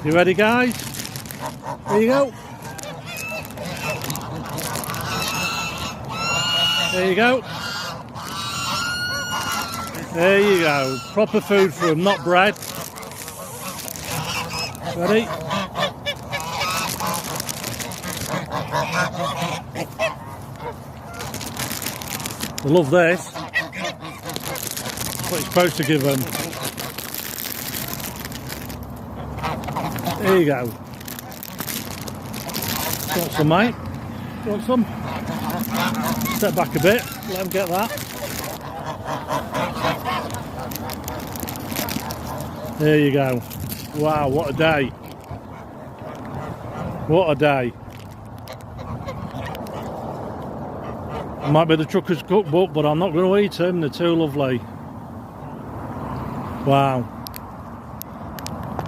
You ready, guys? There you go. There you go. There you go. Proper food for them, not bread. Ready? They love this. What you're supposed to give them. There you go. Want some, mate? Want some? Step back a bit. Let them get that. There you go. Wow, what a day. What a day. Might be the trucker's cookbook, but I'm not going to eat them. They're too lovely. Wow.